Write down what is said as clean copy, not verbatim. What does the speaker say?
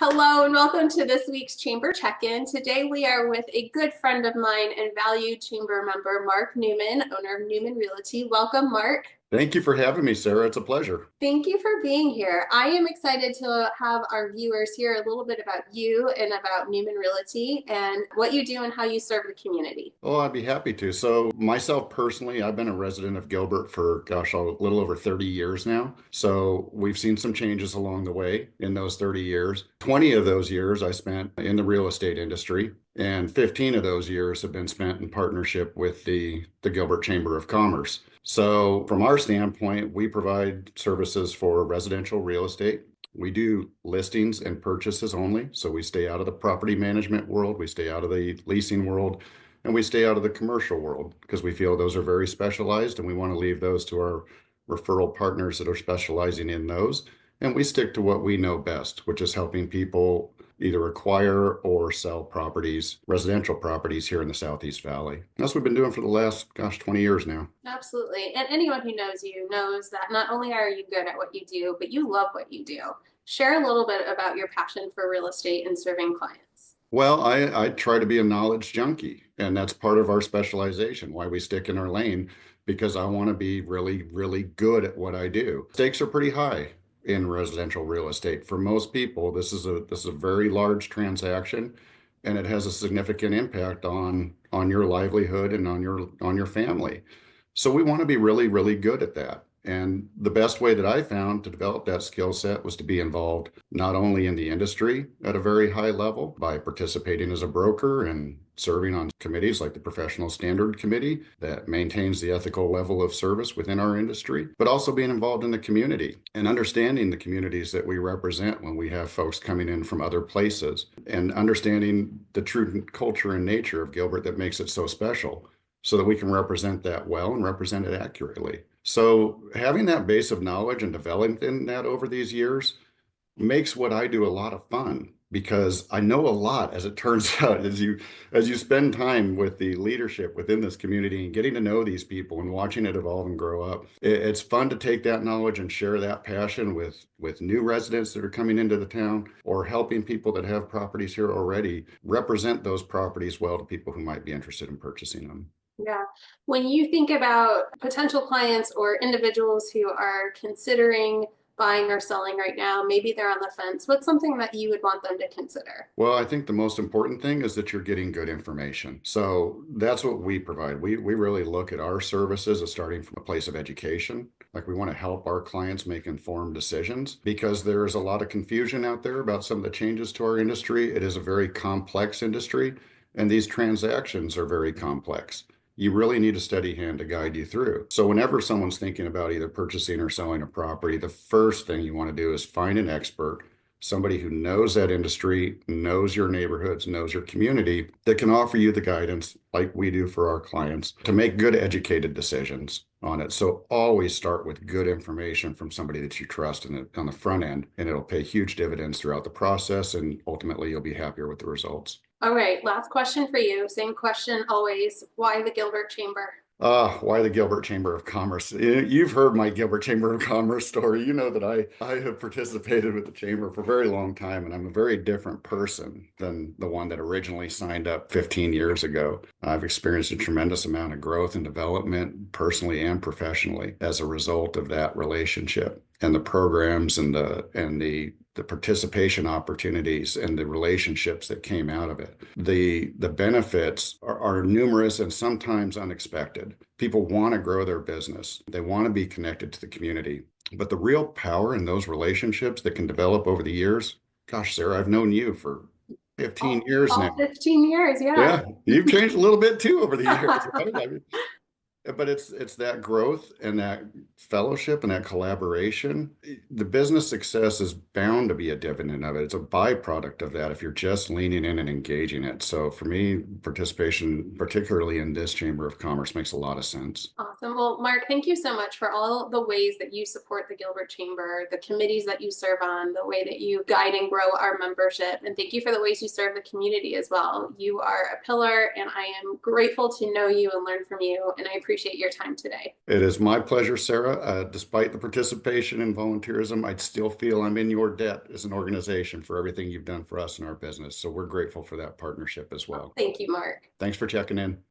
Hello and welcome to this week's Chamber Check-In. Today we are with a good friend of mine and valued Chamber member, Mark Newman, owner of Newman Realty. Welcome, Mark. Thank you for having me, Sarah. It's a pleasure. Thank you for being here. I am excited to have our viewers hear a little bit about you and about Newman Realty and what you do and how you serve the community. Oh, I'd be happy to. So, myself personally, I've been a resident of Gilbert for, a little over 30 years now. So, we've seen some changes along the way in those 30 years. 20 of those years I spent in the real estate industry, and 15 of those years have been spent in partnership with the Gilbert Chamber of Commerce. So, from our standpoint, we provide services for residential real estate. We do listings and purchases only. So we stay out of the property management world, we stay out of the leasing world, and we stay out of the commercial world because we feel those are very specialized and we want to leave those to our referral partners that are specializing in those. And we stick to what we know best, which is helping people either acquire or sell properties, residential properties here in the Southeast Valley. That's what we've been doing for the last, 20 years now. Absolutely. And anyone who knows you knows that not only are you good at what you do, but you love what you do. Share a little bit about your passion for real estate and serving clients. Well, I try to be a knowledge junkie, and that's part of our specialization, why we stick in our lane, because I want to be really, really good at what I do. Stakes are pretty high in residential real estate. For most people, this is a very large transaction, and it has a significant impact on your livelihood and on your family. So we want to be really, really good at that. And the best way that I found to develop that skill set was to be involved not only in the industry at a very high level by participating as a broker and serving on committees like the Professional Standard Committee that maintains the ethical level of service within our industry, but also being involved in the community and understanding the communities that we represent when we have folks coming in from other places and understanding the true culture and nature of Gilbert that makes it so special, so that we can represent that well and represent it accurately. So having that base of knowledge and developing that over these years makes what I do a lot of fun because I know a lot, as it turns out, as you spend time with the leadership within this community and getting to know these people and watching it evolve and grow up. It's fun to take that knowledge and share that passion with new residents that are coming into the town, or helping people that have properties here already represent those properties well to people who might be interested in purchasing them. Yeah. When you think about potential clients or individuals who are considering buying or selling right now, maybe they're on the fence, what's something that you would want them to consider? Well, I think the most important thing is that you're getting good information. So that's what we provide. We really look at our services as starting from a place of education. Like, we want to help our clients make informed decisions because there's a lot of confusion out there about some of the changes to our industry. It is a very complex industry, and these transactions are very complex. You really need a steady hand to guide you through. So whenever someone's thinking about either purchasing or selling a property, the first thing you want to do is find an expert, somebody who knows that industry, knows your neighborhoods, knows your community, that can offer you the guidance like we do for our clients to make good educated decisions on it. So always start with good information from somebody that you trust on the front end, and it'll pay huge dividends throughout the process, and ultimately you'll be happier with the results. All right, last question for you. Same question always. Why the Gilbert Chamber? Why the Gilbert Chamber of Commerce? You've heard my Gilbert Chamber of Commerce story. You know that I have participated with the Chamber for a very long time, and I'm a very different person than the one that originally signed up 15 years ago. I've experienced a tremendous amount of growth and development personally and professionally as a result of that relationship and the programs and the participation opportunities and the relationships that came out of it. The benefits are numerous and sometimes unexpected. People want to grow their business. They want to be connected to the community. But the real power in those relationships that can develop over the years, gosh, Sarah, I've known you for 15 years now. 15 years, yeah. Yeah, you've changed a little bit too over the years, right? But it's that growth and that fellowship and that collaboration. The business success is bound to be a dividend of it. It's a byproduct of that if you're just leaning in and engaging it. So for me, participation, particularly in this Chamber of Commerce, makes a lot of sense. Awesome. Well, Mark, thank you so much for all the ways that you support the Gilbert Chamber, the committees that you serve on, the way that you guide and grow our membership, and thank you for the ways you serve the community as well. You are a pillar, and I am grateful to know you and learn from you, and I appreciate appreciate your time today. It is my pleasure, Sarah. Despite the participation in volunteerism, I'd still feel I'm in your debt as an organization for everything you've done for us in our business. So we're grateful for that partnership as well. Thank you, Mark. Thanks for checking in.